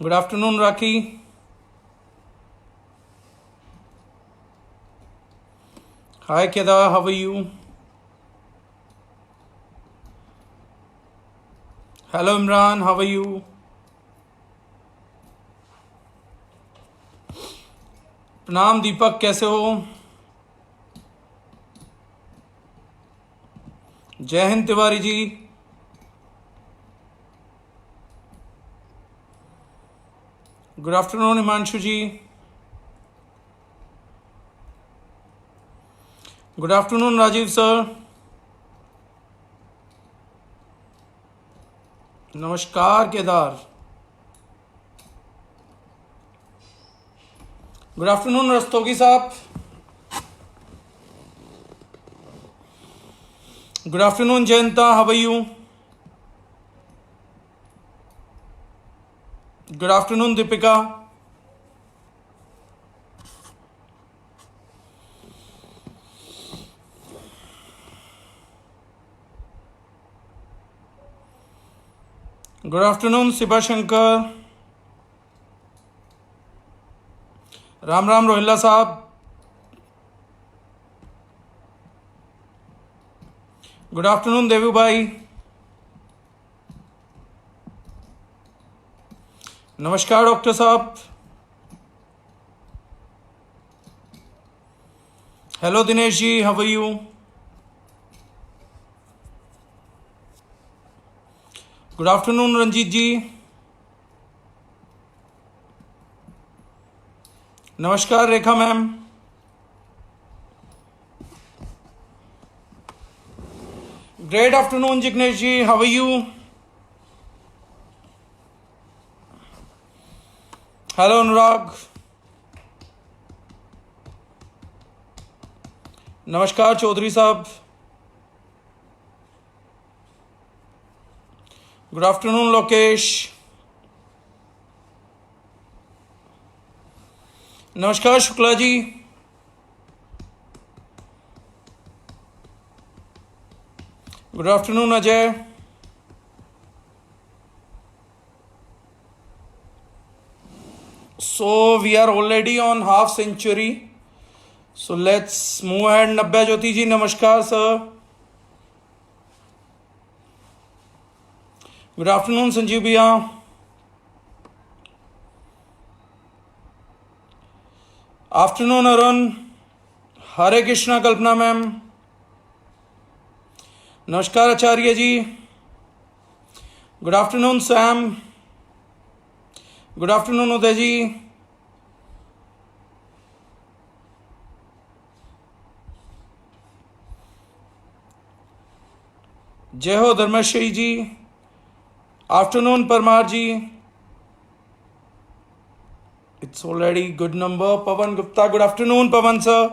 Good afternoon, Raki. Hi, Kedar. How are you? Hello, Imran. How are you? प्रणाम दीपक, कैसे हो? जय हिंद Tiwari ji. Good afternoon Himanshu ji. Good afternoon Rajeev sir. नमस्कार केदार. गुड आफ्टरनून रस्तोगी साहब. Good afternoon Jayanta, how are you? Good afternoon Deepika. Good afternoon Shiva Shankar. राम राम रोहिल्ला साहब. गुड आफ्टरनून देवू भाई. नमस्कार डॉक्टर साहब. Hello Dinesh ji, how are you? Good afternoon Ranjit ji. नमस्कार Rekha ma'am. Great afternoon Jignesh ji, how are you? Hello Anurag. नमस्कार चौधरी साहब. Good afternoon Lokesh. नमस्कार Shukla ji. Good afternoon Ajay. So we are already on half century. So let's move ahead. नब्बे ज्योति जी नमस्कार sir. Good afternoon Sanjeev भैया. Afternoon Arun. हरे Krishna Kalpana ma'am. नमस्कार Acharya ji. Good afternoon Sam. Good afternoon Uday ji. जय हो Dharmeshwari ji. Afternoon Parmar ji. It's already good number. Pawan Gupta. Good afternoon Pawan sir.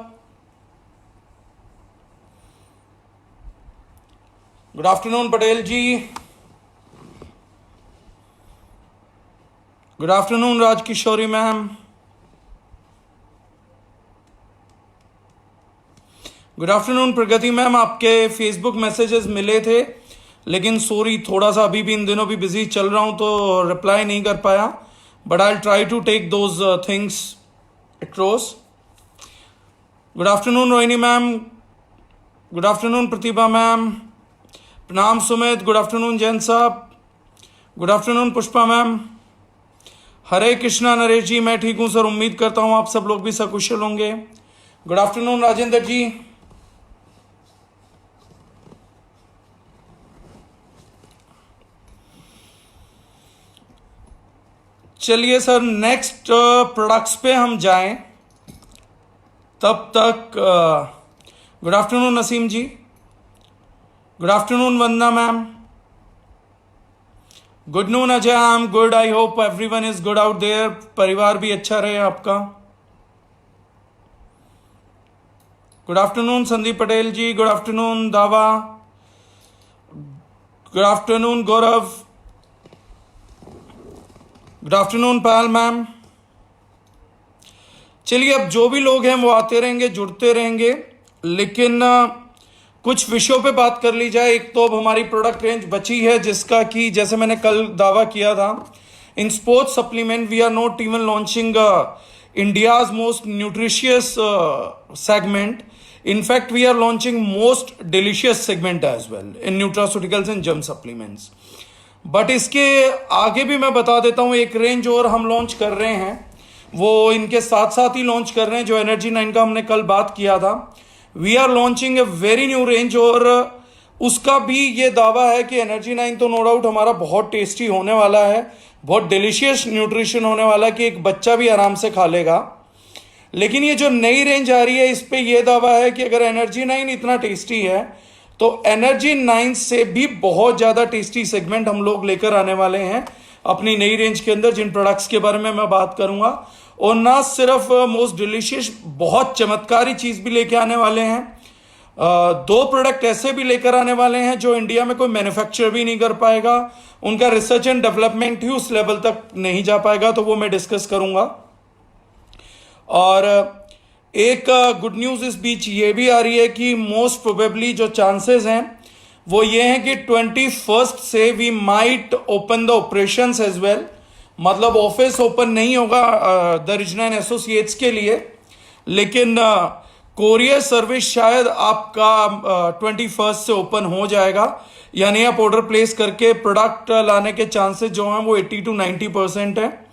Good afternoon Patel ji. Good afternoon Rajkishori ma'am. Good afternoon Pragati ma'am. आपके Facebook messages मिले थे लेकिन सॉरी थोड़ा सा अभी भी इन दिनों भी बिजी चल रहा हूं तो रिप्लाई नहीं कर पाया. But I try to take those things across. Good afternoon Rohini ma'am. Good afternoon Pratibha ma'am. प्रणाम सुमित. गुड आफ्टरनून जैन साहब. Good afternoon Pushpa ma'am. हरे कृष्णा नरेश जी. मैं ठीक हूं सर. उम्मीद करता हूं आप सब लोग भी सकुशल होंगे. Good afternoon Rajendra ji. चलिए सर नेक्स्ट प्रोडक्ट्स पे हम जाएं. तब तक good afternoon Naseem ji. Good afternoon Vandana ma'am. Good noon Ajay. I am good. I hope everyone is good out there. परिवार भी अच्छा रहे आपका. Good afternoon Sandeep Patel ji. Good afternoon Dawa. Good afternoon Gaurav. Good afternoon Payal ma'am. चलिए अब जो भी लोग हैं वो आते रहेंगे, जुड़ते रहेंगे, लेकिन कुछ विषयों पे बात कर ली जाए. एक तो अब हमारी प्रोडक्ट रेंज बची है जिसका कि जैसे मैंने कल दावा किया था In sports supplement, we are not even launching India's most nutritious segment. In fact, we are launching most delicious segment as well in nutraceuticals and germ supplements. But इसके आगे भी मैं बता देता हूँ, एक रेंज और हम लॉन्च कर रहे हैं, वो इनके साथ साथ ही लॉन्च कर रहे हैं, जो एनर्जी 9 का हमने कल बात किया था. We are launching a very new range, और उसका भी ये दावा है कि एनर्जी 9 तो नो डाउट हमारा बहुत टेस्टी होने वाला है, बहुत डिलीशियस न्यूट्रिशन होने वाला है कि एक बच्चा भी आराम से खा लेगा. लेकिन ये जो नई रेंज आ रही है, इस पे ये दावा है कि अगर एनर्जी 9 इतना टेस्टी है तो एनर्जी 9 से भी बहुत ज़्यादा टेस्टी सेगमेंट हम लोग लेकर आने वाले हैं अपनी नई रेंज के अंदर, जिन प्रोडक्ट्स के बारे में मैं बात करूंगा. और ना सिर्फ मोस्ट डिलीशियस, बहुत चमत्कारी चीज़ भी लेके आने वाले हैं. 2 प्रोडक्ट ऐसे भी लेकर आने वाले हैं जो इंडिया में कोई मैन्युफैक्चर भी नहीं कर पाएगा, उनका रिसर्च एंड डेवलपमेंट ही उस लेवल तक नहीं जा पाएगा, तो वो मैं डिस्कस करूंगा. और एक गुड न्यूज़ इस बीच ये भी आ रही है कि मोस्ट प्रोबेबली जो चांसेस हैं वो ये हैं कि 21st से we might open the operations as well. मतलब ऑफिस ओपन नहीं होगा द रीजनल एसोसिएट्स के लिए, लेकिन कोरियर सर्विस शायद आपका 21st से ओपन हो जाएगा. यानी आप ऑर्डर प्लेस करके प्रोडक्ट लाने के चांसेस जो हैं वो 80 to 90% है.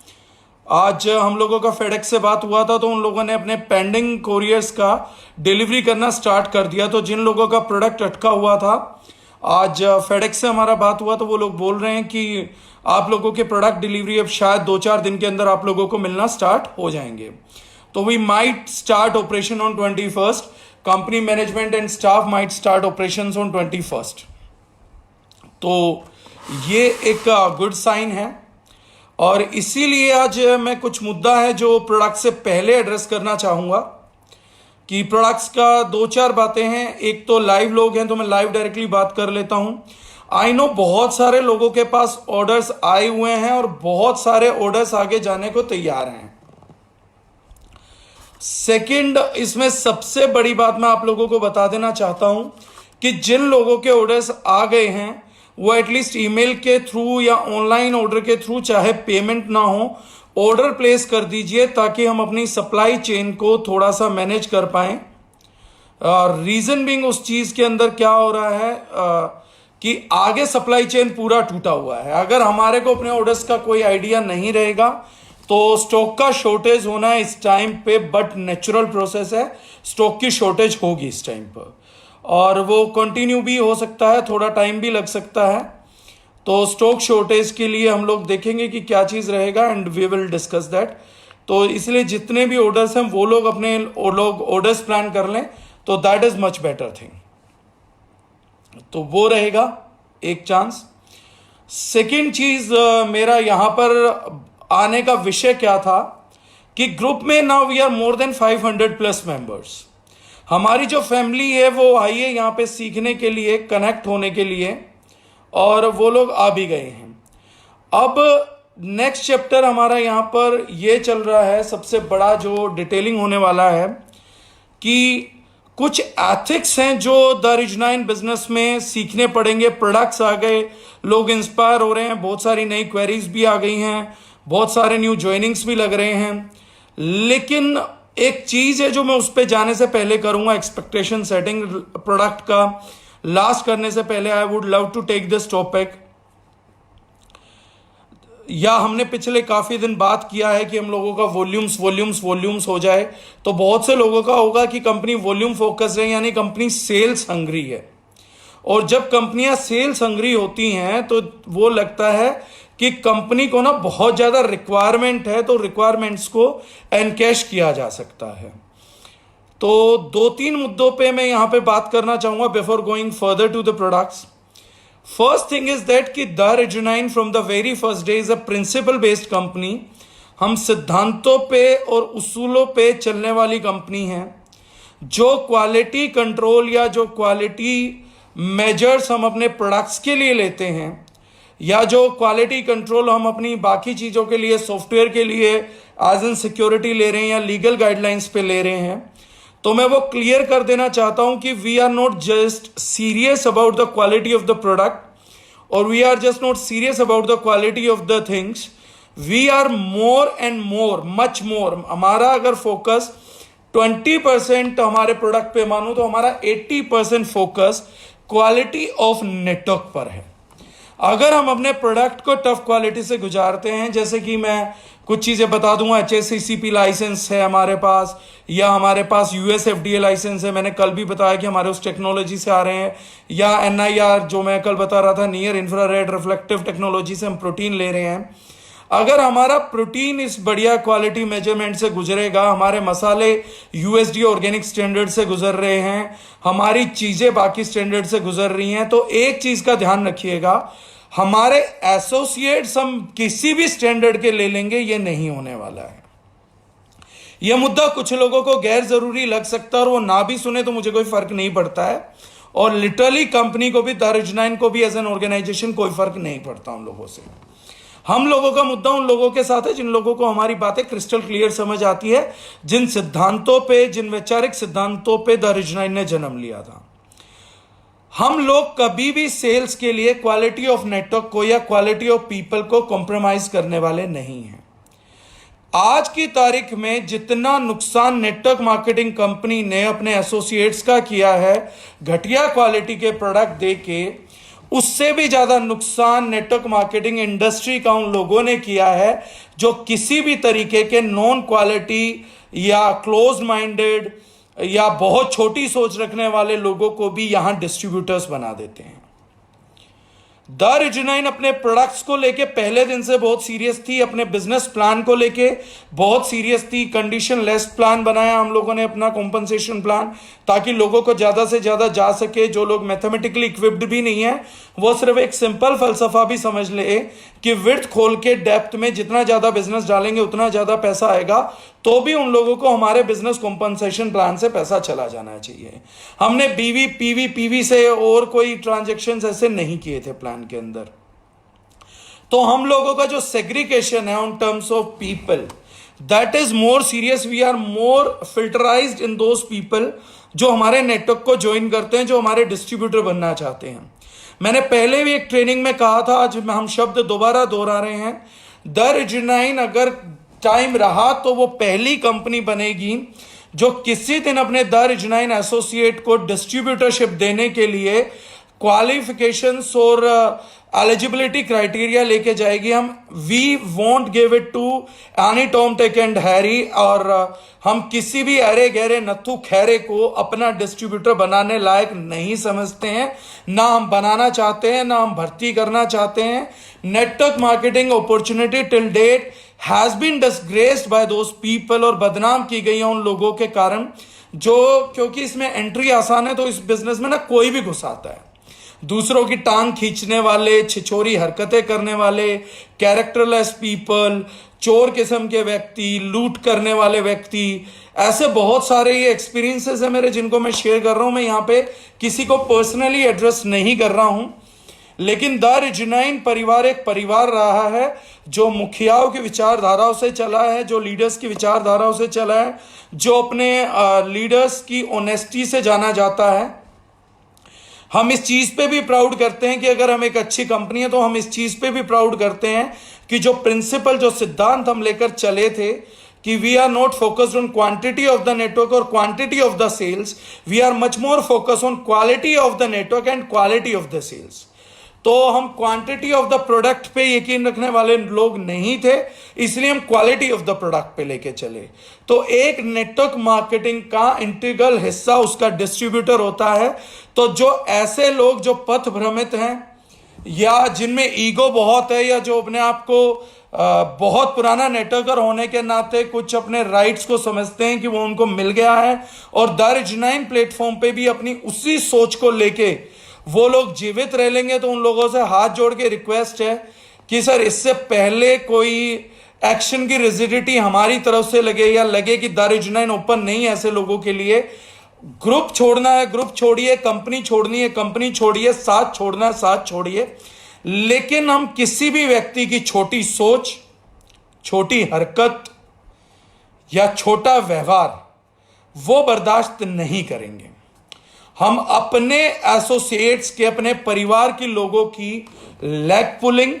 आज हम लोगों का फेडेक्स से बात हुआ था तो उन लोगों ने अपने पेंडिंग कोरियर्स का डिलीवरी करना स्टार्ट कर दिया. तो जिन लोगों का प्रोडक्ट अटका हुआ था, आज फेडेक्स से हमारा बात हुआ तो वो लोग बोल रहे हैं कि आप लोगों के प्रोडक्ट डिलीवरी अब शायद 2-4 दिन के अंदर आप लोगों को मिलना स्टार्ट हो जाएंगे. तो we might start operation on 21st. Company management and staff might start operation on 21st. तो ये एक गुड साइन है. और इसीलिए आज मैं कुछ मुद्दा है जो प्रोडक्ट से पहले एड्रेस करना चाहूँगा कि प्रोडक्ट्स का 2-4 बातें हैं. एक तो लाइव लोग हैं तो मैं लाइव डायरेक्टली बात कर लेता हूँ. आई नो बहुत सारे लोगों के पास ऑर्डर्स आए हुए हैं और बहुत सारे ऑर्डर्स आगे जाने को तैयार हैं. सेकंड, इसमें सबसे बड़ी बात मैं आप लोगों को बता देना चाहता हूं कि जिन लोगों के ऑर्डर्स आ गए हैं वो एटलीस्ट ईमेल के थ्रू या ऑनलाइन ऑर्डर के थ्रू, चाहे पेमेंट ना हो, ऑर्डर प्लेस कर दीजिए ताकि हम अपनी सप्लाई चेन को थोड़ा सा मैनेज कर पाएं. रीजन बीइंग उस चीज के अंदर क्या हो रहा है कि आगे सप्लाई चेन पूरा टूटा हुआ है. अगर हमारे को अपने ऑर्डर्स का कोई आइडिया नहीं रहेगा तो स्टॉक का शॉर्टेज होना है इस टाइम पे, बट नेचुरल प्रोसेस है, स्टॉक की शॉर्टेज होगी इस टाइम पर और वो कंटिन्यू भी हो सकता है, थोड़ा टाइम भी लग सकता है. तो स्टॉक शॉर्टेज के लिए हम लोग देखेंगे कि क्या चीज़ रहेगा and we will discuss that. तो इसलिए जितने भी ऑर्डर्स हैं वो लोग अपने ऑर्डर्स प्लान कर लें तो that is much better thing. तो वो रहेगा एक चांस. सेकेंड चीज, मेरा यहां पर आने का विषय क्या था कि ग्रुप में now we are more than 500+ members. हमारी जो फैमिली है वो आई है यहाँ पे सीखने के लिए, कनेक्ट होने के लिए, और वो लोग आ भी गए हैं. अब नेक्स्ट चैप्टर हमारा यहाँ पर ये चल रहा है, सबसे बड़ा जो डिटेलिंग होने वाला है कि कुछ एथिक्स हैं जो द रीजनाइन बिजनेस में सीखने पड़ेंगे. प्रोडक्ट्स आ गए, लोग इंस्पायर हो रहे हैं, बहुत सारी नई क्वेरीज भी आ गई हैं, बहुत सारे न्यू ज्वाइनिंग्स भी लग रहे हैं. लेकिन एक चीज है जो मैं उस पर जाने से पहले करूंगा, एक्सपेक्टेशन सेटिंग प्रोडक्ट का लास्ट करने से पहले. I would love to take this topic. या हमने पिछले काफी दिन बात किया है कि हम लोगों का वॉल्यूम्स हो जाए, तो बहुत से लोगों का होगा कि कंपनी वॉल्यूम फोकस है, यानी कंपनी सेल्स हंग्री है. और जब कंपनियां सेल्स हंग्री होती हैं तो वो लगता है कि कंपनी को ना बहुत ज्यादा रिक्वायरमेंट है, तो रिक्वायरमेंट्स को एनकैश किया जा सकता है. तो 2-3 मुद्दों पे मैं यहां पे बात करना चाहूंगा before going further to the products. First thing is that कि द रीजनाइन from the very first day is a principle based company. हम सिद्धांतों पे और उसूलों पे चलने वाली कंपनी है. जो क्वालिटी कंट्रोल या जो क्वालिटी मेजर्स हम अपने प्रोडक्ट्स के लिए लेते हैं, या जो क्वालिटी कंट्रोल हम अपनी बाकी चीज़ों के लिए, सॉफ्टवेयर के लिए एज एन सिक्योरिटी ले रहे हैं या लीगल गाइडलाइंस पे ले रहे हैं, तो मैं वो क्लियर कर देना चाहता हूं कि we are not just serious about the quality of the product, और we are just not serious about the quality of the things. We are more and more, much more, हमारा अगर फोकस 20% हमारे product पे मानो तो हमारा 80% focus quality of network पर है। अगर हम अपने प्रोडक्ट को टफ क्वालिटी से गुजारते हैं, जैसे कि मैं कुछ चीजें बता दूंगा, HACCP लाइसेंस है हमारे पास, या हमारे पास US FDA लाइसेंस है, मैंने कल भी बताया कि हमारे उस टेक्नोलॉजी से आ रहे हैं, या NIR जो मैं कल बता रहा था, नियर इंफ्रारेड रिफ्लेक्टिव टेक्नोलॉजी से हम प्रोटीन ले रहे हैं। अगर हमारा प्रोटीन इस बढ़िया क्वालिटी मेजरमेंट से गुजरेगा, हमारे मसाले USDA ऑर्गेनिक स्टैंडर्ड से गुजर रहे हैं, हमारी चीजें बाकी स्टैंडर्ड से गुजर रही हैं, तो एक चीज का ध्यान रखिएगा, हमारे एसोसिएट्स हम किसी भी स्टैंडर्ड के ले लेंगे, ये नहीं होने वाला है। यह मुद्दा कुछ लोगों को गैर जरूरी लग सकता है और वो ना भी सुने तो मुझे कोई फर्क नहीं पड़ता है, और लिटरली कंपनी को भी, दारुजनाइन को भी एज एन ऑर्गेनाइजेशन कोई फर्क नहीं पड़ता उन लोगों से। हम लोगों का मुद्दा उन लोगों के साथ है जिन लोगों को हमारी बातें क्रिस्टल क्लियर समझ आती है, जिन सिद्धांतों पे, जिन वैचारिक सिद्धांतों पे दारुजनाइन ने जन्म लिया था। हम लोग कभी भी सेल्स के लिए क्वालिटी ऑफ नेटवर्क को या क्वालिटी ऑफ पीपल को कॉम्प्रोमाइज करने वाले नहीं हैं। आज की तारीख में जितना नुकसान नेटवर्क मार्केटिंग कंपनी ने अपने एसोसिएट्स का किया है घटिया क्वालिटी के प्रोडक्ट देके, उससे भी ज्यादा नुकसान नेटवर्क मार्केटिंग इंडस्ट्री का उन लोगों ने किया है जो किसी भी तरीके के नॉन क्वालिटी या क्लोज माइंडेड या बहुत छोटी सोच रखने वाले लोगों को भी यहां डिस्ट्रीब्यूटर्स बना देते हैं। दारुजनाइन अपने प्रोडक्ट्स को लेके पहले दिन से बहुत सीरियस थी, अपने बिजनेस प्लान को लेके बहुत सीरियस थी। कंडीशन लेस प्लान बनाया हम लोगों ने, अपना कॉम्पनसेशन प्लान, ताकि लोगों को ज्यादा से ज्यादा जा सके। जो लोग मैथमेटिकली इक्विप्ड भी नहीं है वो सिर्फ एक सिंपल फलसफा भी समझ ले कि विड्थ खोल के डेप्थ में जितना ज्यादा बिजनेस डालेंगे उतना ज्यादा पैसा आएगा, तो भी उन लोगों को हमारे बिजनेस कॉम्पनसेशन प्लान से पैसा चला जाना चाहिए। हमने बीवी पीवी पीवी से और कोई ट्रांजेक्शन ऐसे नहीं किए थे प्लान के अंदर। तो हम लोगों का जो सेग्रीगेशन है on terms of people, that is more serious. We are more filterized in those people जो हमारे नेटवर्क को ज्वाइन करते हैं, जो हमारे डिस्ट्रीब्यूटर बनना चाहते हैं। मैंने पहले भी एक ट्रेनिंग में कहा था, आज हम शब्द दोबारा दोहरा रहे हैं, दारुजनाइन अगर टाइम रहा तो वो पहली कंपनी बनेगी जो किसी दिन अपने दारुजनाइन एसोसिएट को डिस्ट्रीब्यूटरशिप देने के लिए क्वालिफिकेशंस और एलिजिबिलिटी क्राइटेरिया लेके जाएगी। हम we won't give it to any Tom Dick and Harry, और हम किसी भी अरे गहरे नथु खैरे को अपना डिस्ट्रीब्यूटर बनाने लायक नहीं समझते हैं, ना हम बनाना चाहते हैं, ना हम भर्ती करना चाहते हैं। Network marketing opportunity till date has been disgraced by those people, और बदनाम की गई है उन लोगों के कारण जो, क्योंकि इसमें एंट्री आसान है तो इस बिजनेस में ना कोई भी घुस आता है। दूसरों की टांग खींचने वाले, छिछोरी हरकतें करने वाले, कैरेक्टरलेस पीपल, चोर किस्म के व्यक्ति, लूट करने वाले व्यक्ति, ऐसे बहुत सारे ये एक्सपीरियंसेस है मेरे जिनको मैं शेयर कर रहा हूं। मैं यहां पे किसी को पर्सनली एड्रेस नहीं कर रहा हूं, लेकिन दारुजनाइन परिवार एक परिवार रहा है जो मुखियाओं की विचारधाराओं से चला है, जो लीडर्स की विचारधाराओं से चला है, जो अपने लीडर्स की ऑनेस्टी से जाना जाता है। हम इस चीज पे भी प्राउड करते हैं कि अगर हम एक अच्छी कंपनी है तो हम इस चीज पे भी प्राउड करते हैं कि जो प्रिंसिपल, जो सिद्धांत हम लेकर चले थे कि we are not focused on quantity of the network और quantity of the sales, we are much more focused on quality of the network and quality of the sales. तो हम क्वांटिटी ऑफ द प्रोडक्ट पे यकीन रखने वाले लोग नहीं थे, इसलिए हम क्वालिटी ऑफ द प्रोडक्ट पे लेके चले। तो एक नेटवर्क मार्केटिंग का इंटीग्रल हिस्सा उसका डिस्ट्रीब्यूटर होता है। तो जो ऐसे लोग जो पथ भ्रमित हैं, या जिनमें ईगो बहुत है, या जो अपने आप को बहुत पुराना नेटवर्कर होने के नाते कुछ अपने राइट्स को समझते हैं कि वो उनको मिल गया है, और दारुजनाइन प्लेटफॉर्म पे भी अपनी उसी सोच को लेके वो लोग जीवित रह लेंगे, तो उन लोगों से हाथ जोड़ के रिक्वेस्ट है कि सर इससे पहले कोई एक्शन की रिजिडिटी हमारी तरफ से लगे, या लगे कि दारुजनाइन ओपन नहीं है ऐसे लोगों के लिए, ग्रुप छोड़ना है ग्रुप छोड़िए, कंपनी छोड़नी है कंपनी छोड़िए, साथ छोड़ना है साथ छोड़िए। लेकिन हम किसी भी व्यक्ति की छोटी सोच, छोटी हरकत या छोटा व्यवहार वो बर्दाश्त नहीं करेंगे। हम अपने एसोसिएट्स के, अपने परिवार के लोगों की लेग पुलिंग,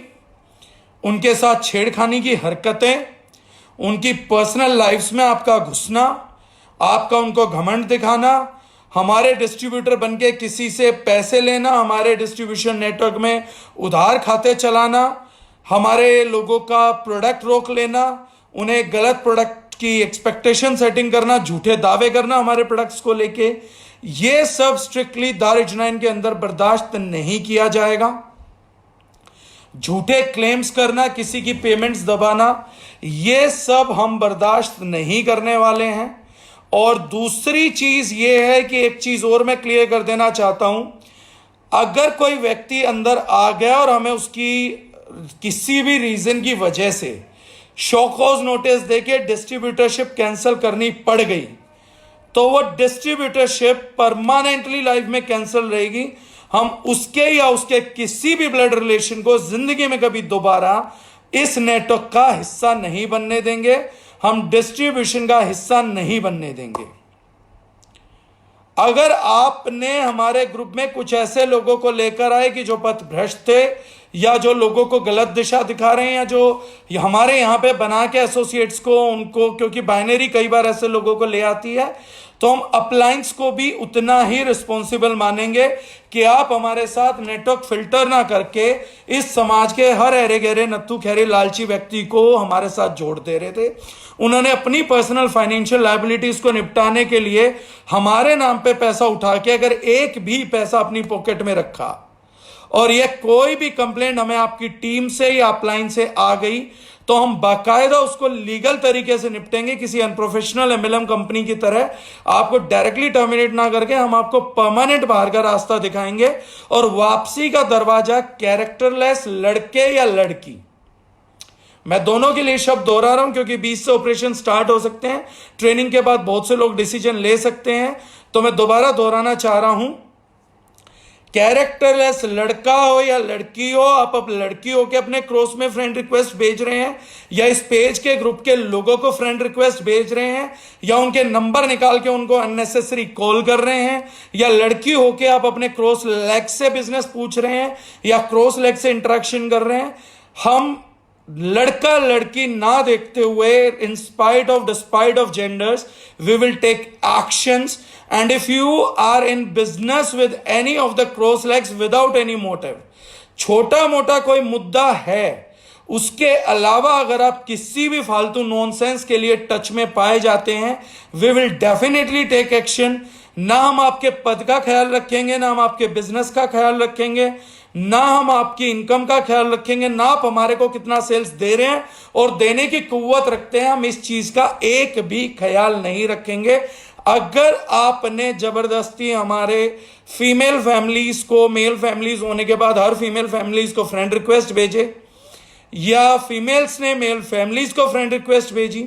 उनके साथ छेड़खानी की हरकतें, उनकी पर्सनल लाइफ्स में आपका घुसना, आपका उनको घमंड दिखाना, हमारे डिस्ट्रीब्यूटर बनके किसी से पैसे लेना, हमारे डिस्ट्रीब्यूशन नेटवर्क में उधार खाते चलाना, हमारे लोगों का प्रोडक्ट रोक लेना, उन्हें गलत प्रोडक्ट की एक्सपेक्टेशन सेटिंग करना, झूठे दावे करना हमारे प्रोडक्ट्स को लेके, ये सब स्ट्रिक्टली दारुल के अंदर बर्दाश्त नहीं किया जाएगा। झूठे क्लेम्स करना, किसी की पेमेंट्स दबाना, ये सब हम बर्दाश्त नहीं करने वाले हैं। और दूसरी चीज ये है कि एक चीज और मैं क्लियर कर देना चाहता हूं, अगर कोई व्यक्ति अंदर आ गया और हमें उसकी किसी भी रीजन की वजह से शो कॉज नोटिस देके डिस्ट्रीब्यूटरशिप कैंसिल करनी पड़ गई, तो वो डिस्ट्रीब्यूटरशिप परमानेंटली लाइफ में कैंसिल रहेगी। हम उसके या उसके किसी भी ब्लड रिलेशन को जिंदगी में कभी दोबारा इस नेटवर्क का हिस्सा नहीं बनने देंगे, हम डिस्ट्रीब्यूशन का हिस्सा नहीं बनने देंगे। अगर आपने हमारे ग्रुप में कुछ ऐसे लोगों को लेकर आए कि जो पथभ्रष्ट थे या जो लोगों को गलत दिशा दिखा रहे हैं, या जो हमारे यहां पे बना के एसोसिएट्स को, उनको, क्योंकि बाइनरी कई बार ऐसे लोगों को ले आती है, तो हम अपलायंस को भी उतना ही रिस्पॉन्सिबल मानेंगे कि आप हमारे साथ नेटवर्क फिल्टर ना करके इस समाज के हर अरे गहरे नत्थु खैरे लालची व्यक्ति को हमारे साथ जोड़ दे रहे थे। उन्होंने अपनी पर्सनल फाइनेंशियल लायबिलिटीज को निपटाने के लिए हमारे नाम पे पैसा उठा के अगर एक भी पैसा अपनी पॉकेट में रखा और यह कोई भी कंप्लेंट हमें आपकी टीम से या अपलाइन से आ गई, तो हम बाकायदा उसको लीगल तरीके से निपटेंगे। किसी अनप्रोफेशनल एमएलएम कंपनी की तरह आपको डायरेक्टली टर्मिनेट ना करके हम आपको परमानेंट बाहर का रास्ता दिखाएंगे और वापसी का दरवाजा कैरेक्टरलेस लड़के या लड़की, मैं दोनों के लिए शब्द दोहरा रहा हूं क्योंकि 20 से ऑपरेशन स्टार्ट हो सकते हैं, ट्रेनिंग के बाद बहुत से लोग डिसीजन ले सकते हैं, तो मैं दोबारा दोहराना चाह रहा हूं, कैरेक्टरलेस लड़का हो या लड़की हो, आप अब लड़की हो के अपने क्रॉस में फ्रेंड रिक्वेस्ट भेज रहे हैं या इस पेज के ग्रुप के लोगों को फ्रेंड रिक्वेस्ट भेज रहे हैं या उनके नंबर निकाल के उनको अननेसेसरी कॉल कर रहे हैं, या लड़की हो के आप अपने क्रॉस लेग से बिजनेस पूछ रहे हैं या क्रॉस लेग से इंटरेक्शन कर रहे हैं, हम लड़का लड़की ना देखते हुए despite of genders we will take actions. And if you are in business with any of the cross legs without any motive, छोटा मोटा कोई मुद्दा है, उसके अलावा अगर आप किसी भी फालतू नॉनसेंस के लिए टच में पाए जाते हैं, we will definitely take action. ना हम आपके पद का ख्याल रखेंगे, ना हम आपके बिजनेस का ख्याल रखेंगे, ना हम आपकी इनकम का ख्याल रखेंगे, ना आप हमारे को कितना सेल्स दे रहे हैं और देने की कुव्वत रखते हैं, हम इस चीज का एक भी ख्याल नहीं रखेंगे। अगर आपने जबरदस्ती हमारे फीमेल फैमिलीज को, मेल फैमिलीज होने के बाद हर फीमेल फैमिलीज को फ्रेंड रिक्वेस्ट भेजे या फीमेल्स ने मेल फैमिलीज को फ्रेंड रिक्वेस्ट भेजी,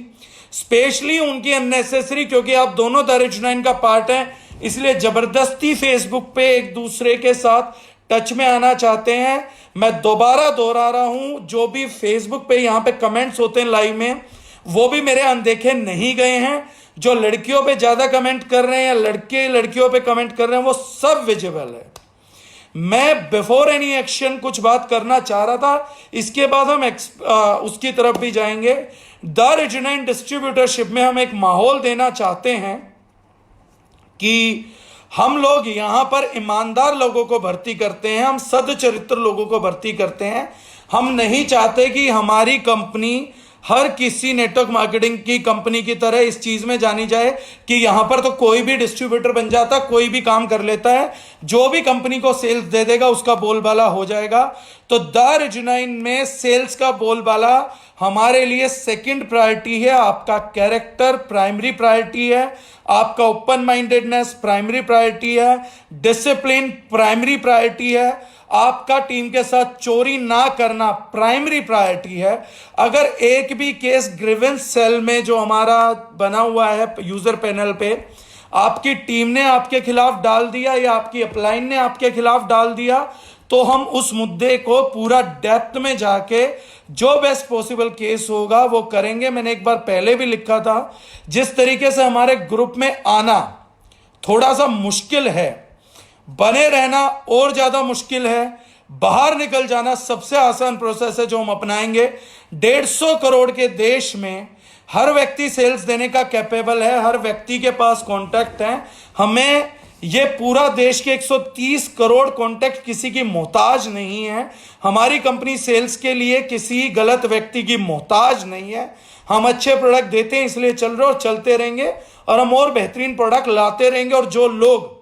स्पेशली उनकी अननेसेसरी, क्योंकि आप दोनों दारुल का पार्ट हैं, इसलिए जबरदस्ती फेसबुक पे एक दूसरे के साथ टच में आना चाहते हैं। मैं दोबारा दोहरा रहा हूं, जो भी फेसबुक पे यहां पे कमेंट्स होते हैं लाइव में, वो भी मेरे अनदेखे नहीं गए हैं। जो लड़कियों पे ज्यादा कमेंट कर रहे हैं या लड़के लड़कियों पे कमेंट कर रहे हैं, वो सब विजिबल है। मैं बिफोर एनी एक्शन कुछ बात करना चाह रहा था, इसके बाद हम उसकी तरफ भी जाएंगे। दारुल डिस्ट्रीब्यूटरशिप में हम एक माहौल देना चाहते हैं कि हम लोग यहां पर ईमानदार लोगों को भर्ती करते हैं, हम सदचरित्र लोगों को भर्ती करते हैं। हम नहीं चाहते कि हमारी कंपनी हर किसी नेटवर्क मार्केटिंग की कंपनी की तरह इस चीज में जानी जाए कि यहां पर तो कोई भी डिस्ट्रीब्यूटर बन जाता, कोई भी काम कर लेता है, जो भी कंपनी को सेल्स दे देगा उसका बोलबाला हो जाएगा। तो दारुल में सेल्स का बोलबाला हमारे लिए सेकंड प्रायोरिटी है, आपका कैरेक्टर प्राइमरी प्रायोरिटी है, आपका ओपन माइंडेडनेस प्राइमरी प्रायोरिटी है, डिसिप्लिन प्राइमरी प्रायोरिटी है, आपका टीम के साथ चोरी ना करना प्राइमरी प्रायोरिटी है। अगर एक भी केस ग्रीवेंस सेल में जो हमारा बना हुआ है यूजर पैनल पे, आपकी टीम ने आपके खिलाफ डाल दिया या आपकी अपलाइन ने आपके खिलाफ डाल दिया, तो हम उस मुद्दे को पूरा डेप्थ में जाके जो बेस्ट पॉसिबल केस होगा वो करेंगे। मैंने एक बार पहले भी लिखा था, जिस तरीके से हमारे ग्रुप में आना थोड़ा सा मुश्किल है, बने रहना और ज्यादा मुश्किल है, बाहर निकल जाना सबसे आसान प्रोसेस है जो हम अपनाएंगे। 150 करोड़ के देश में हर व्यक्ति सेल्स देने का कैपेबल है, हर व्यक्ति के पास कॉन्टैक्ट है। हमें ये पूरा देश के 130 करोड़ कॉन्टैक्ट किसी की मोहताज नहीं है। हमारी कंपनी सेल्स के लिए किसी गलत व्यक्ति की मोहताज नहीं है। हम अच्छे प्रोडक्ट देते हैं इसलिए चल रहे और चलते रहेंगे, और हम और बेहतरीन प्रोडक्ट लाते रहेंगे। और जो लोग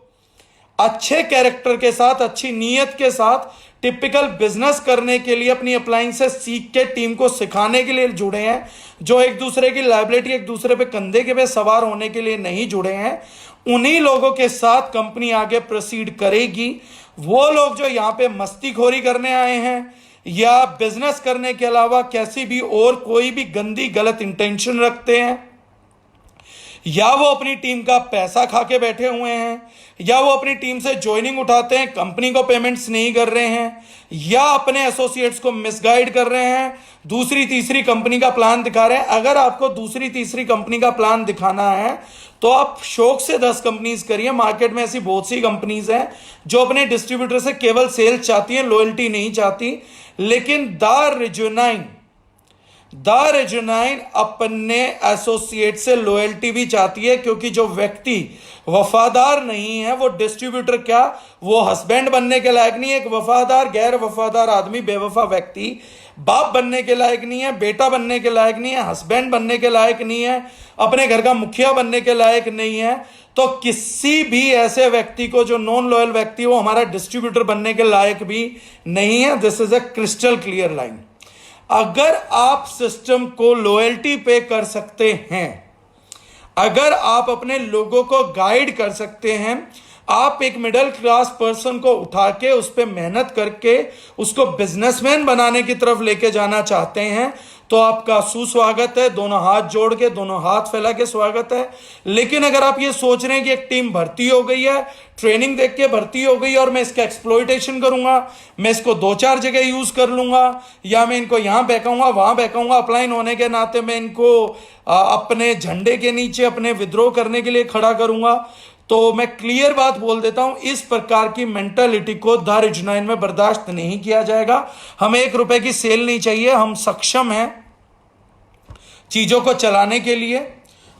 अच्छे कैरेक्टर के साथ, अच्छी नीयत के साथ टिपिकल बिजनेस करने के लिए अपनी अप्लायंसेस सीख के टीम को सिखाने के लिए जुड़े हैं, जो एक दूसरे की लायबिलिटी एक दूसरे पे कंधे के पे सवार होने के लिए नहीं जुड़े हैं, उन्हीं लोगों के साथ कंपनी आगे प्रोसीड करेगी। वो लोग जो यहां पे मस्तीखोरी करने आए हैं या बिजनेस करने के अलावा कैसी भी और कोई भी गंदी गलत इंटेंशन रखते हैं, या वो अपनी टीम का पैसा खा के बैठे हुए हैं, या वो अपनी टीम से ज्वाइनिंग उठाते हैं, कंपनी को पेमेंट्स नहीं कर रहे हैं, या अपने एसोसिएट्स को मिसगाइड कर रहे हैं, दूसरी तीसरी कंपनी का प्लान दिखा रहे हैं। अगर आपको दूसरी तीसरी कंपनी का प्लान दिखाना है तो आप शौक से 10 कंपनीज करिए। मार्केट में ऐसी बहुत सी कंपनीज हैं जो अपने डिस्ट्रीब्यूटर से केवल सेल्स चाहती हैं, लॉयल्टी नहीं चाहती। लेकिन द रेजुनाइन अपने एसोसिएट से लॉयल्टी भी चाहती है, क्योंकि जो व्यक्ति वफादार नहीं है वो डिस्ट्रीब्यूटर क्या, वो हस्बैंड बनने के लायक नहीं है। एक वफादार गैर वफादार आदमी, बेवफा व्यक्ति बाप बनने के लायक नहीं है, बेटा बनने के लायक नहीं है, हस्बैंड बनने के लायक नहीं है, अपने घर का मुखिया बनने के लायक नहीं है। तो किसी भी ऐसे व्यक्ति को जो नॉन लॉयल व्यक्ति, वो हमारा डिस्ट्रीब्यूटर बनने के लायक भी नहीं है। This is a crystal clear line. अगर आप सिस्टम को लॉयल्टी पे कर सकते हैं, अगर आप अपने लोगों को गाइड कर सकते हैं, आप एक मिडिल क्लास पर्सन को उठा के उस पर मेहनत करके उसको बिजनेसमैन बनाने की तरफ लेके जाना चाहते हैं, तो आपका सुस्वागत है। दोनों हाथ जोड़ के, दोनों हाथ फैला के स्वागत है। लेकिन अगर आप ये सोच रहे हैं कि एक टीम भर्ती हो गई है, ट्रेनिंग देख के भर्ती हो गई और मैं इसका एक्सप्लॉइटेशन करूंगा, मैं इसको 2-4 जगह यूज कर लूंगा, या मैं इनको यहां बहकाऊंगा वहां बहकाऊंगा, अपलाइन होने के नाते मैं इनको अपने झंडे के नीचे अपने विद्रोह करने के लिए खड़ा करूंगा, तो मैं क्लियर बात बोल देता हूं, इस प्रकार की मेंटालिटी को द रेजुनाइन में बर्दाश्त नहीं किया जाएगा। हमें 1 रुपए की सेल नहीं चाहिए। हम सक्षम हैं चीजों को चलाने के लिए,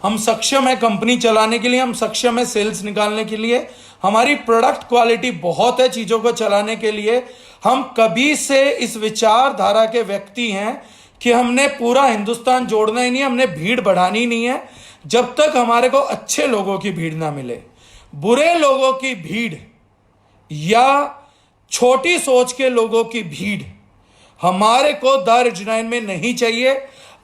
हम सक्षम है कंपनी चलाने के लिए, हम सक्षम है सेल्स निकालने के लिए, हमारी प्रोडक्ट क्वालिटी बहुत है चीजों को चलाने के लिए। हम कभी से इस विचारधारा के व्यक्ति हैं कि हमने पूरा हिंदुस्तान जोड़ना ही नहीं है, हमने भीड़ बढ़ानी नहीं है, जब तक हमारे को अच्छे लोगों की भीड़ ना मिले। बुरे लोगों की भीड़ या छोटी सोच के लोगों की भीड़ हमारे को द रेजुनाइन में नहीं चाहिए।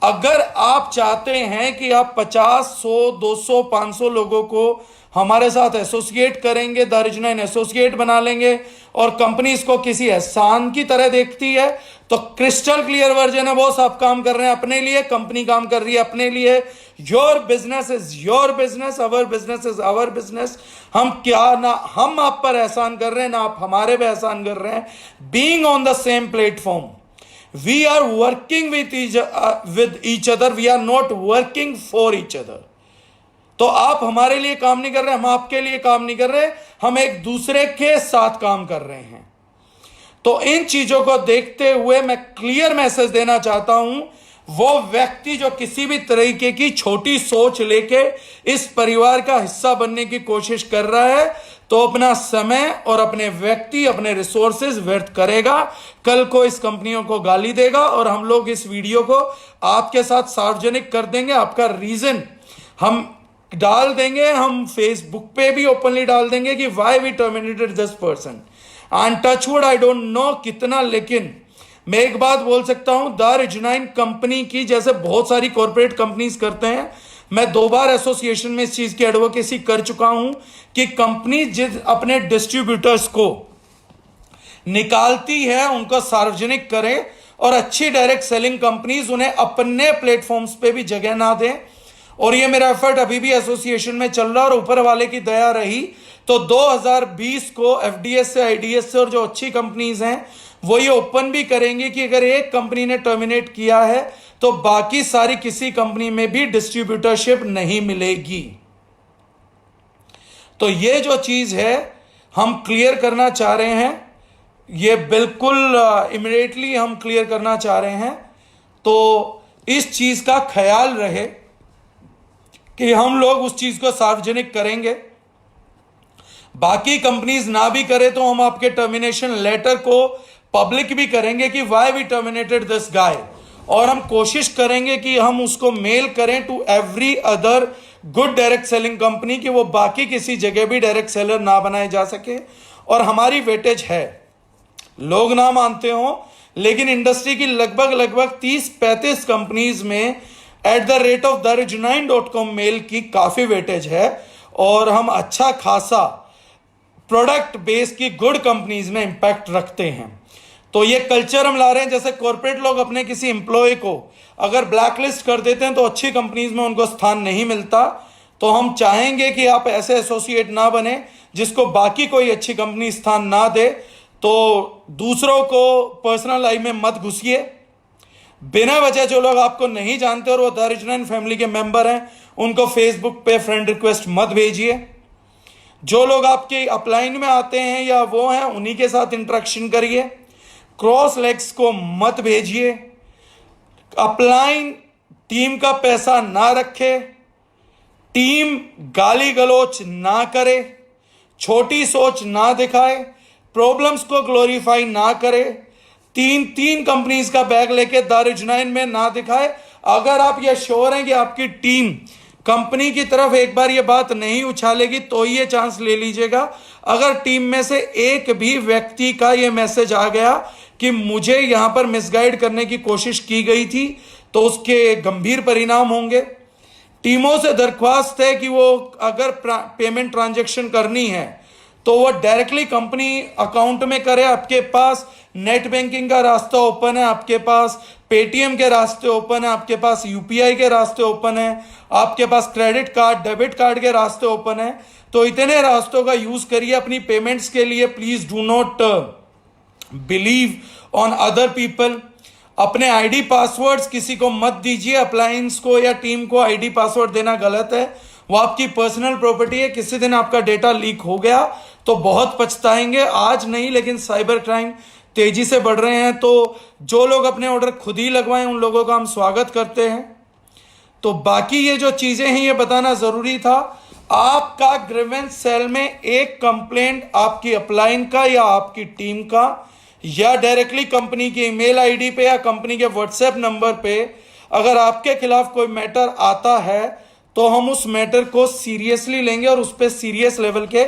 अगर आप चाहते हैं कि आप 50, 100, 200, 500 लोगों को हमारे साथ एसोसिएट करेंगे, द रेजुनाइन एसोसिएट बना लेंगे, और कंपनी इसको किसी एहसान की तरह देखती है, तो क्रिस्टल क्लियर वर्जन है, बॉस आप काम कर रहे हैं अपने लिए, कंपनी काम कर रही है अपने लिए। Your business is your business, our business is our business. हम क्या ना हम आप पर एहसान कर रहे हैं, ना आप हमारे पे एहसान कर रहे हैं। Being on the same platform, we are working with each other, we are not working for each other. तो आप हमारे लिए काम नहीं कर रहे, हम आपके लिए काम नहीं कर रहे, हम एक दूसरे के साथ काम कर रहे हैं। तो इन चीजों को देखते हुए मैं क्लियर मैसेज देना चाहता हूं, वो व्यक्ति जो किसी भी तरीके की छोटी सोच लेके इस परिवार का हिस्सा बनने की कोशिश कर रहा है, तो अपना समय और अपने व्यक्ति, अपने रिसोर्सेज व्यर्थ करेगा। कल को इस कंपनियों को गाली देगा, और हम लोग इस वीडियो को आपके साथ सार्वजनिक कर देंगे। आपका रीजन हम डाल देंगे, हम फेसबुक पे भी ओपनली डाल देंगे कि why we terminated this person. And touchwood I don't know कितना, लेकिन मैं एक बात बोल सकता हूं, द रेजुनाइन कंपनी की जैसे बहुत सारी कॉर्पोरेट कंपनीज करते हैं, मैं 2 बार एसोसिएशन में इस चीज की एडवोकेसी कर चुका हूं कि कंपनी जिस अपने डिस्ट्रीब्यूटर्स को निकालती है उनको सार्वजनिक करें, और अच्छी डायरेक्ट सेलिंग कंपनीज उन्हें अपने प्लेटफॉर्म्स पे भी जगह ना दें। और ये मेरा एफर्ट अभी भी एसोसिएशन में चल रहा है, और ऊपर वाले की दया रही तो 2020 को एफडीएस से, आईडीएस से और जो अच्छी कंपनीज हैं वो ये ओपन भी करेंगे कि अगर एक कंपनी ने टर्मिनेट किया है तो बाकी सारी किसी कंपनी में भी डिस्ट्रीब्यूटरशिप नहीं मिलेगी। तो ये जो चीज है हम क्लियर करना चाह रहे हैं, ये बिल्कुल इमिडिएटली हम क्लियर करना चाह रहे हैं। तो इस चीज का ख्याल रहे कि हम लोग उस चीज को सार्वजनिक करेंगे। बाकी कंपनीज ना भी करे तो हम आपके टर्मिनेशन लेटर को पब्लिक भी करेंगे कि why we terminated this guy, और हम कोशिश करेंगे कि हम उसको मेल करें to every other good direct selling company कि वो बाकी किसी जगह भी डायरेक्ट सेलर ना बनाए जा सके। और हमारी वेटेज है, लोग ना मानते हो लेकिन इंडस्ट्री की लगभग 30-35 कंपनीज में @darij9.com मेल की काफी वेटेज है, और हम अच्छा खासा प्रोडक्ट बेस की गुड कंपनीज में इंपैक्ट रखते हैं। तो ये कल्चर हम ला रहे हैं, जैसे कॉर्पोरेट लोग अपने किसी एम्प्लॉय को अगर ब्लैकलिस्ट कर देते हैं तो अच्छी कंपनीज में उनको स्थान नहीं मिलता। तो हम चाहेंगे कि आप ऐसे एसोसिएट ना बने जिसको बाकी कोई अच्छी कंपनी स्थान ना दे। तो दूसरों को पर्सनल लाइफ में मत घुसिए। बिना वजह जो लोग आपको नहीं जानते और वो दारिज9 फैमिली के मेंबर हैं, उनको फेसबुक पे फ्रेंड रिक्वेस्ट मत भेजिए। जो लोग आपके अपलाइन में आते हैं या वो हैं, उन्हीं के साथ इंटरेक्शन करिए। क्रॉस लेग्स को मत भेजिए। अपलाइन टीम का पैसा ना रखे, टीम गाली गलोच ना करे, छोटी सोच ना दिखाए, प्रॉब्लम्स को ग्लोरीफाई ना करे, तीन कंपनीज का बैग लेके दारिज9 में ना दिखाए। अगर आप ये श्योर हैं कि आपकी टीम कंपनी की तरफ एक बार ये बात नहीं उछालेगी तो ये चांस ले लीजिएगा। अगर टीम में से एक भी व्यक्ति का ये मैसेज आ गया कि मुझे यहां पर मिसगाइड करने की कोशिश की गई थी तो उसके गंभीर परिणाम होंगे। टीमों से दरख्वास्त है कि वो अगर पेमेंट ट्रांजैक्शन करनी है तो वो डायरेक्टली कंपनी अकाउंट में करे। आपके पास नेट बैंकिंग का रास्ता ओपन है, आपके पास पेटीएम के रास्ते ओपन है, आपके पास यूपीआई के रास्ते ओपन है, आपके पास क्रेडिट कार्ड डेबिट कार्ड के रास्ते ओपन है। तो इतने रास्तों का यूज करिए अपनी पेमेंट्स के लिए। Please do not believe on other people. अपने आईडी पासवर्ड्स किसी को मत दीजिए। अप्लायंस को या टीम को आईडी पासवर्ड देना गलत है, वो आपकी पर्सनल प्रॉपर्टी है। किसी दिन आपका डेटा लीक हो गया तो बहुत पछताएंगे। आज नहीं लेकिन साइबर क्राइम तेजी से बढ़ रहे हैं, तो जो लोग अपने ऑर्डर खुद ही लगवाएं उन लोगों का हम स्वागत करते हैं। तो बाकी ये जो चीजें हैं ये बताना जरूरी था। आपका ग्रीवेंस सेल में एक कंप्लेंट आपकी अपलाइन का या आपकी टीम का या डायरेक्टली कंपनी की ईमेल आईडी पे या कंपनी के व्हाट्सएप नंबर पे अगर आपके खिलाफ कोई मैटर आता है तो हम उस मैटर को सीरियसली लेंगे और उस पर सीरियस लेवल के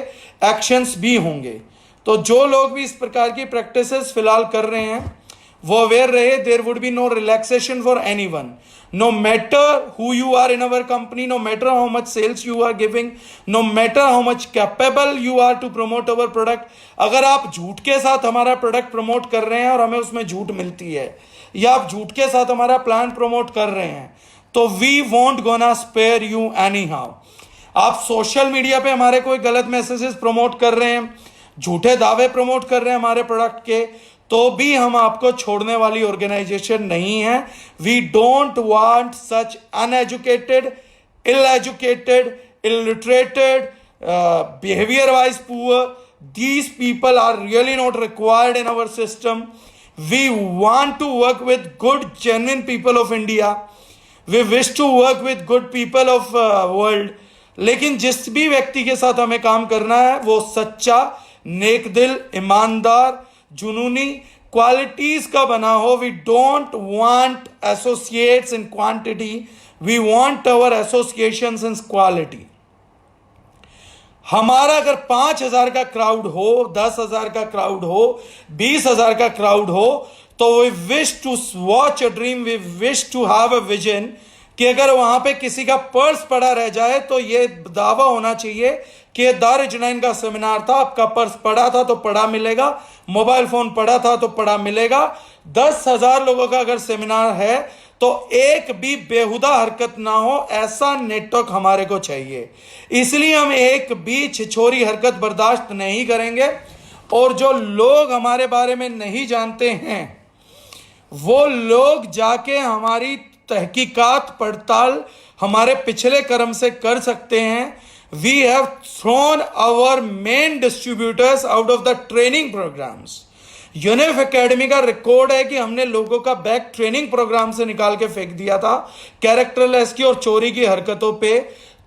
एक्शंस भी होंगे। तो जो लोग भी इस प्रकार की प्रैक्टिसेस फिलहाल कर रहे हैं वो अवेयर रहे, there would be no relaxation for anyone, no matter who you are in our company, no matter how much sales you are giving, no matter how much capable you are to promote our product। अगर आप झूठ के साथ हमारा product promote कर रहे हैं और हमें उसमें झूठ मिलती है, या आप झूठ के साथ हमारा प्लान प्रमोट कर रहे हैं, तो we won't gonna spare you anyhow. आप सोशल मीडिया पे हमारे कोई गलत मैसेजेस प्रमोट कर रहे हैं, झूठे दावे प्रमोट कर रहे हैं हमारे प्रोडक्ट के, तो भी हम आपको छोड़ने वाली ऑर्गेनाइजेशन नहीं है। We don't want such uneducated, ill educated, illiterated, behaviour wise poor, these people are really not required in our system. We want to work with good genuine people of India, we wish to work with good people of world. लेकिन जिस भी व्यक्ति के साथ हमें काम करना है वो सच्चा, नेक दिल, ईमानदार, जुनूनी क्वालिटीज का बना हो। We don't want associates in quantity, we want our associations in quality. हमारा अगर 5,000 का क्राउड हो, 10,000 का क्राउड हो, 20,000 का क्राउड हो, तो we wish to watch a dream, we wish to have a vision कि अगर वहां पे किसी का पर्स पड़ा रह जाए तो ये दावा होना चाहिए कि दारिज9 का सेमिनार था, आपका पर्स पड़ा था तो पड़ा मिलेगा, मोबाइल फोन पड़ा था तो पड़ा मिलेगा। 10,000 लोगों का अगर सेमिनार है तो एक भी बेहुदा हरकत ना हो, ऐसा नेटवर्क हमारे को चाहिए। इसलिए हम एक भी छिछोरी हरकत बर्दाश्त नहीं करेंगे। और जो लोग हमारे बारे में नहीं जानते हैं वो लोग जाके हमारी तहकीकात पड़ताल हमारे पिछले कर्म से कर सकते हैं। We have thrown our main distributors out of the training programs. यूनिफ एकेडमी का रिकॉर्ड है कि हमने लोगों का बैक ट्रेनिंग प्रोग्राम से निकाल के फेंक दिया था कैरेक्टरलेस की और चोरी की हरकतों पे।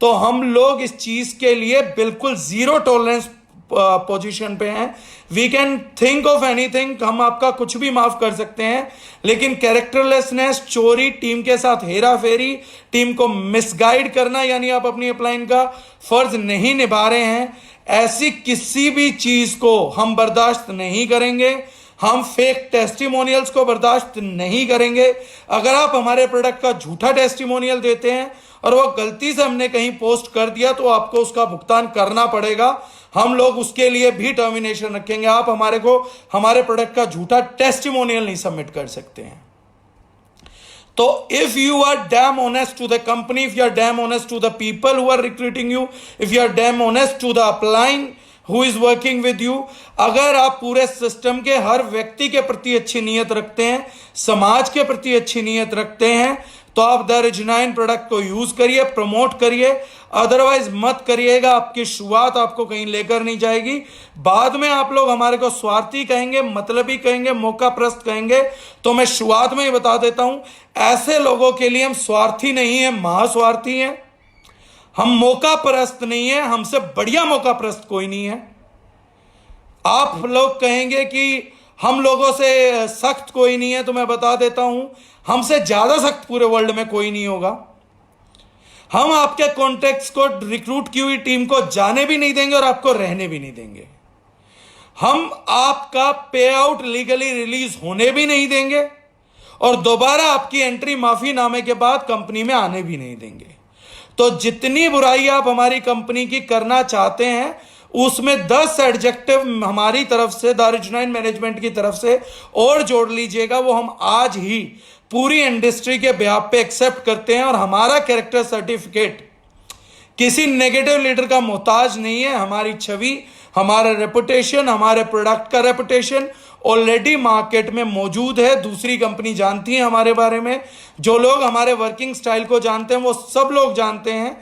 तो हम लोग इस चीज के लिए बिल्कुल जीरो टॉलरेंस पोजीशन पे हैं। We can think of anything, हम आपका कुछ भी माफ कर सकते हैं, लेकिन कैरेक्टरलेसनेस, चोरी, टीम के साथ हेरा फेरी, टीम को मिसगाइड करना, यानी आप अपनी अपलाइन का फर्ज नहीं निभा रहे हैं, ऐसी किसी भी चीज को हम बर्दाश्त नहीं करेंगे। हम फेक टेस्टिमोनियल्स को बर्दाश्त नहीं करेंगे। अगर आप हमारे प्रोडक्ट का झूठा टेस्टिमोनियल देते हैं और वो गलती से हमने कहीं पोस्ट कर दिया तो आपको उसका भुगतान करना पड़ेगा। हम लोग उसके लिए भी टर्मिनेशन रखेंगे। आप हमारे प्रोडक्ट का झूठा टेस्टिमोनियल नहीं सबमिट कर सकते हैं। तो if you are damn honest to the company, if you are damn honest to the people who are recruiting you, if you are damn honest to the upline who is working with you, अगर आप पूरे system के हर व्यक्ति के प्रति अच्छी नीयत रखते हैं, समाज के प्रति अच्छी नीयत रखते हैं, तो आप द रिजनाइन प्रोडक्ट को यूज करिए, प्रमोट करिए, अदरवाइज मत करिएगा। आपकी शुरुआत आपको कहीं लेकर नहीं जाएगी। बाद में आप लोग हमारे को स्वार्थी कहेंगे, मतलबी कहेंगे, मौका प्रस्त कहेंगे। तो मैं शुरुआत में ही बता देता हूं, ऐसे लोगों के लिए हम स्वार्थी नहीं है, महास्वार्थी हैं। हम मौका परस्त नहीं है, हमसे बढ़िया मौका परस्त कोई नहीं है। आप लोग कहेंगे कि हम लोगों से सख्त कोई नहीं है, तो मैं बता देता हूं, हमसे ज्यादा सख्त पूरे वर्ल्ड में कोई नहीं होगा। हम आपके कॉन्टेक्ट्स को, रिक्रूट की हुई टीम को जाने भी नहीं देंगे और आपको रहने भी नहीं देंगे। हम आपका पे आउट लीगली रिलीज होने भी नहीं देंगे और दोबारा आपकी एंट्री माफीनामे के बाद कंपनी में आने भी नहीं देंगे। तो जितनी बुराई आप हमारी कंपनी की करना चाहते हैं, उसमें 10 एडजेक्टिव हमारी तरफ से, द रिजनाइन मैनेजमेंट की तरफ से और जोड़ लीजिएगा। वो हम आज ही पूरी इंडस्ट्री के बिहाफ पे एक्सेप्ट करते हैं और हमारा कैरेक्टर सर्टिफिकेट किसी नेगेटिव लीडर का मोहताज नहीं है। हमारी छवि, हमारा रेपुटेशन, हमारे प्रोडक्ट का रेपुटेशन ऑलरेडी मार्केट में मौजूद है। दूसरी कंपनी जानती है हमारे बारे में, जो लोग हमारे वर्किंग स्टाइल को जानते हैं वो सब लोग जानते हैं।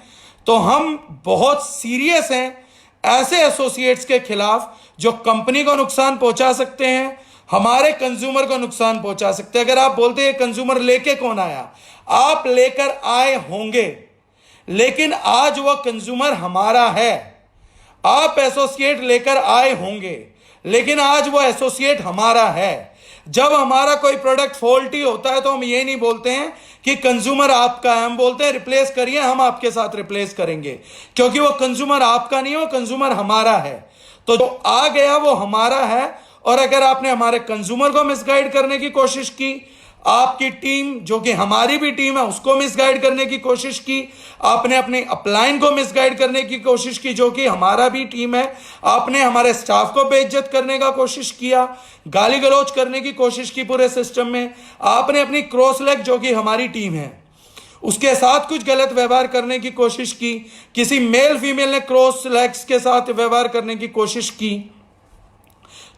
तो हम बहुत सीरियस हैं ऐसे एसोसिएट्स के खिलाफ जो कंपनी को नुकसान पहुंचा सकते हैं, हमारे कंज्यूमर को नुकसान पहुंचा सकते हैं। अगर आप बोलते हैं कंज्यूमर लेके कौन आया, आप लेकर आए होंगे, लेकिन आज वह कंज्यूमर हमारा है। आप एसोसिएट लेकर आए होंगे, लेकिन आज वो एसोसिएट हमारा है। जब हमारा कोई प्रोडक्ट फॉल्टी होता है तो हम ये नहीं बोलते हैं कि कंज्यूमर आपका है, हम बोलते हैं रिप्लेस करिए, हम आपके साथ रिप्लेस करेंगे, क्योंकि वो कंज्यूमर आपका नहीं, वो कंज्यूमर हमारा है। तो जो आ गया वो हमारा है। और अगर आपने हमारे कंज्यूमर को मिसगाइड करने की कोशिश की, आपकी टीम जो कि हमारी भी टीम है उसको मिसगाइड करने की कोशिश की, आपने अपने अपलाइन को मिसगाइड करने की कोशिश की जो कि हमारा भी टीम है, आपने हमारे स्टाफ को बेइज्जत करने का कोशिश किया, गाली गलौज करने की कोशिश की पूरे सिस्टम में, आपने अपनी क्रॉस लेग जो कि हमारी टीम है उसके साथ कुछ गलत व्यवहार करने की कोशिश की, किसी मेल फीमेल ने क्रॉस लेग्स के साथ व्यवहार करने की कोशिश की,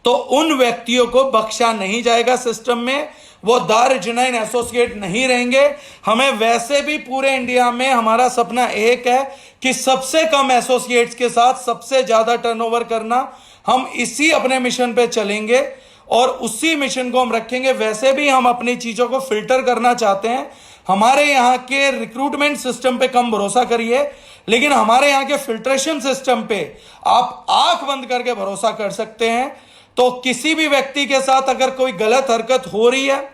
तो उन व्यक्तियों को बख्शा नहीं जाएगा सिस्टम में। वो द रिजनाइन एसोसिएट नहीं रहेंगे। हमें वैसे भी पूरे इंडिया में हमारा सपना एक है कि सबसे कम एसोसिएट्स के साथ सबसे ज्यादा टर्नओवर करना। हम इसी अपने मिशन पे चलेंगे और उसी मिशन को हम रखेंगे। वैसे भी हम अपनी चीजों को फिल्टर करना चाहते हैं। हमारे यहाँ के रिक्रूटमेंट सिस्टम पे कम भरोसा करिए, लेकिन हमारे यहाँ के फिल्ट्रेशन सिस्टम पे आप आंख बंद करके भरोसा कर सकते हैं। तो किसी भी व्यक्ति के साथ अगर कोई गलत हरकत हो रही है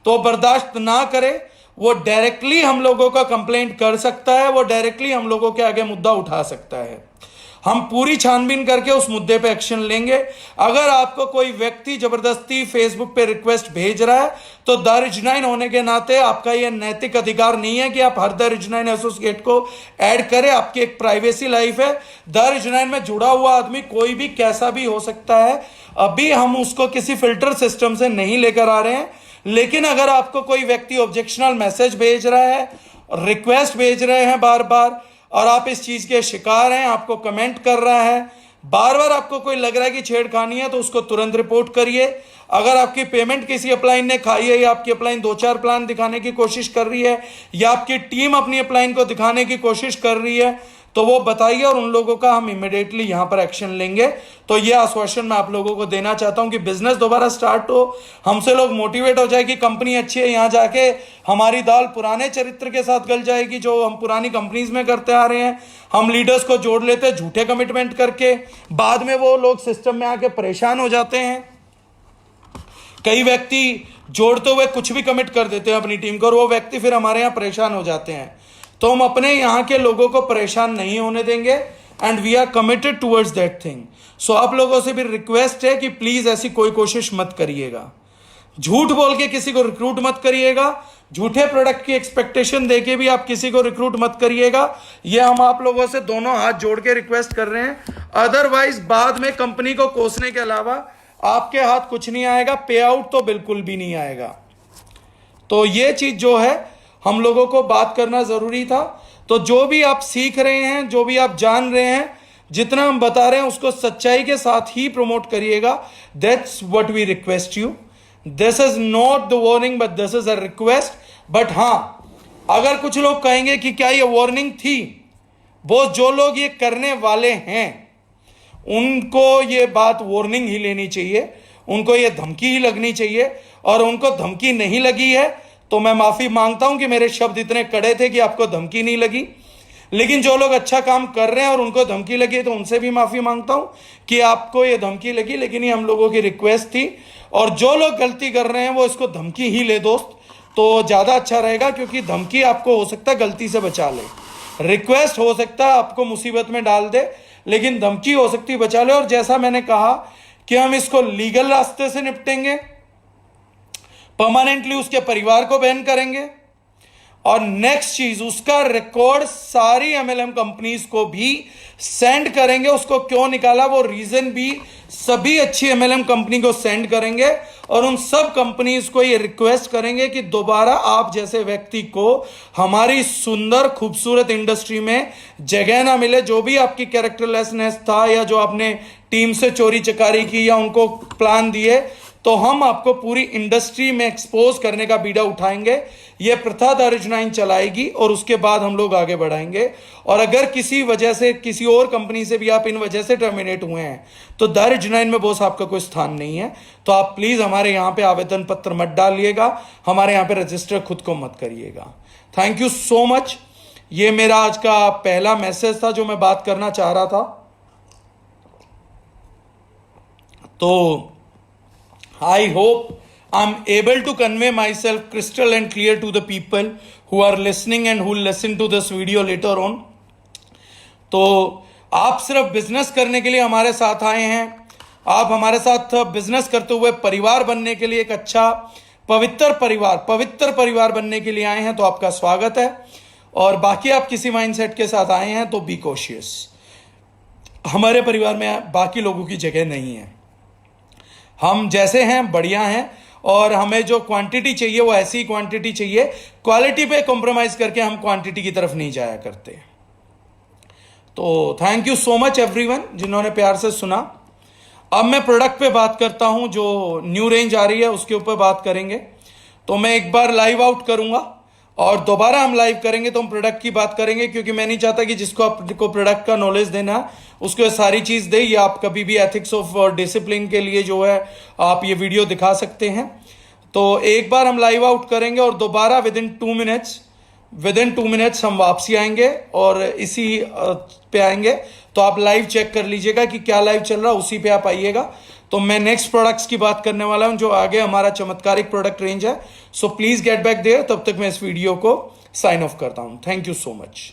तो बर्दाश्त ना करे। वो डायरेक्टली हम लोगों का कंप्लेंट कर सकता है, वो डायरेक्टली हम लोगों के आगे मुद्दा उठा सकता है। हम पूरी छानबीन करके उस मुद्दे पे एक्शन लेंगे। अगर आपको कोई व्यक्ति जबरदस्ती फेसबुक पे रिक्वेस्ट भेज रहा है तो द रिजनाइन होने के नाते आपका यह नैतिक अधिकार नहीं है कि आप हर द रिजनाइन एसोसिएट को ऐड करें। आपकी एक प्राइवेसी लाइफ है। द रिजनाइन में जुड़ा हुआ आदमी कोई भी कैसा भी हो सकता है। अभी हम उसको किसी फिल्टर सिस्टम से नहीं लेकर आ रहे हैं, लेकिन अगर आपको कोई व्यक्ति ऑब्जेक्शनल मैसेज भेज रहा है, रिक्वेस्ट भेज रहे हैं बार बार, और आप इस चीज के शिकार हैं, आपको कमेंट कर रहा है, बार बार आपको कोई लग रहा है कि छेड़खानी है, तो उसको तुरंत रिपोर्ट करिए। अगर आपकी पेमेंट किसी अपलाइन ने खाई है या आपकी अपलाइन 2-4 प्लान दिखाने की कोशिश कर रही है या आपकी टीम अपनी अपलाइन को दिखाने की कोशिश कर रही है, तो वो बताइए और उन लोगों का हम इमिडिएटली यहां पर एक्शन लेंगे। तो ये आश्वासन मैं आप लोगों को देना चाहता हूं कि बिजनेस दोबारा स्टार्ट हो, हमसे लोग मोटिवेट हो जाए कि कंपनी अच्छी है, यहां जाके हमारी दाल पुराने चरित्र के साथ गल जाएगी जो हम पुरानी कंपनीज में करते आ रहे हैं। हम लीडर्स को जोड़ लेते हैं झूठे कमिटमेंट करके, बाद में वो लोग सिस्टम में आके परेशान हो जाते हैं। कई व्यक्ति जोड़ते हुए कुछ भी कमिट कर देते हैं अपनी टीम को और वो व्यक्ति फिर हमारे यहां परेशान हो जाते हैं। तो हम अपने यहां के लोगों को परेशान नहीं होने देंगे and we are committed towards that thing. So आप लोगों से भी रिक्वेस्ट है कि प्लीज ऐसी कोई कोशिश मत करिएगा, झूठ बोल के किसी को रिक्रूट मत करिएगा, झूठे प्रोडक्ट की एक्सपेक्टेशन देके भी आप किसी को रिक्रूट मत करिएगा। ये हम आप लोगों से दोनों हाथ जोड़ के रिक्वेस्ट कर रहे हैं। अदरवाइज बाद में कंपनी को कोसने के अलावा आपके हाथ कुछ नहीं आएगा, पे आउट तो बिल्कुल भी नहीं आएगा। तो ये चीज जो है हम लोगों को बात करना जरूरी था। तो जो भी आप सीख रहे हैं, जो भी आप जान रहे हैं, जितना हम बता रहे हैं उसको सच्चाई के साथ ही प्रमोट करिएगा। That's what we request you. This is not the warning but this is a request. But हां, अगर कुछ लोग कहेंगे कि क्या ये वार्निंग थी, वो जो लोग ये करने वाले हैं उनको ये बात वार्निंग ही लेनी चाहिए, उनको ये धमकी ही लगनी चाहिए। और उनको धमकी नहीं लगी है तो मैं माफी मांगता हूं कि मेरे शब्द इतने कड़े थे कि आपको धमकी नहीं लगी। लेकिन जो लोग अच्छा काम कर रहे हैं और उनको धमकी लगी तो उनसे भी माफी मांगता हूं कि आपको ये धमकी लगी, लेकिन ये हम लोगों की रिक्वेस्ट थी। और जो लोग गलती कर रहे हैं वो इसको धमकी ही ले दोस्त, तो ज्यादा अच्छा रहेगा, क्योंकि धमकी आपको हो सकता है गलती से बचा ले, रिक्वेस्ट हो सकता है आपको मुसीबत में डाल दे, लेकिन धमकी हो सकती है बचा ले। और जैसा मैंने कहा कि हम इसको लीगल रास्ते से निपटेंगे, परमानेंटली उसके परिवार को बैन करेंगे, और नेक्स्ट चीज उसका रिकॉर्ड सारी एमएलएम कंपनीज को भी सेंड करेंगे। उसको क्यों निकाला वो रीजन भी सभी अच्छी एमएलएम कंपनी को सेंड करेंगे, और उन सब कंपनीज को ये रिक्वेस्ट करेंगे कि दोबारा आप जैसे व्यक्ति को हमारी सुंदर खूबसूरत इंडस्ट्री में जगह ना मिले। जो भी आपकी कैरेक्टरलेसनेस था या जो आपने टीम से चोरी चकारी की या उनको प्लान दिए, तो हम आपको पूरी इंडस्ट्री में एक्सपोज करने का बीड़ा उठाएंगे। यह प्रथा दारुजनाइन चलाएगी और उसके बाद हम लोग आगे बढ़ाएंगे। और अगर किसी वजह से किसी और कंपनी से भी आप इन वजह से टर्मिनेट हुए हैं तो दारुजनाइन में बॉस आपका कोई स्थान नहीं है। तो आप प्लीज हमारे यहां पे आवेदन पत्र मत डालिएगा, हमारे यहां पे रजिस्टर खुद को मत करिएगा। Thank you so much. ये मेरा आज का पहला मैसेज था जो मैं बात करना चाह रहा था। तो I hope I'm able to convey myself crystal and clear to the people who are listening and who will listen to this video later on. तो आप सिर्फ बिजनेस करने के लिए हमारे साथ आए हैं, आप हमारे साथ बिजनेस करते हुए परिवार बनने के लिए, एक अच्छा पवित्र परिवार बनने के लिए आए हैं, तो आपका स्वागत है। और बाकी आप किसी माइंडसेट के साथ आए हैं तो बी कॉशियस। हमारे परिवार में बाकी लोगों की जगह नहीं है, हम जैसे हैं बढ़िया हैं, और हमें जो क्वांटिटी चाहिए वो ऐसी क्वांटिटी चाहिए। क्वालिटी पे कॉम्प्रोमाइज करके हम क्वांटिटी की तरफ नहीं जाया करते। तो thank you so much everyone जिन्होंने प्यार से सुना। अब मैं प्रोडक्ट पे बात करता हूं, जो न्यू रेंज आ रही है उसके ऊपर बात करेंगे। तो मैं एक बार लाइव आउट करूंगा और दोबारा हम लाइव करेंगे तो हम प्रोडक्ट की बात करेंगे, क्योंकि मैं नहीं चाहता कि जिसको आपको प्रोडक्ट का नॉलेज देना है उसको सारी चीज दे। या आप कभी भी एथिक्स ऑफ डिसिप्लिन के लिए जो है आप ये वीडियो दिखा सकते हैं। तो एक बार हम लाइव आउट करेंगे और दोबारा विद इन 2 मिनट्स हम वापसी आएंगे और इसी पे आएंगे। तो आप लाइव चेक कर लीजिएगा कि क्या लाइव चल रहा है, उसी पे आप आइएगा। तो मैं नेक्स्ट प्रोडक्ट्स की बात करने वाला हूं जो आगे हमारा चमत्कारिक प्रोडक्ट रेंज है। So please get back there. तब तक मैं इस वीडियो को साइन ऑफ करता हूं। Thank you so much.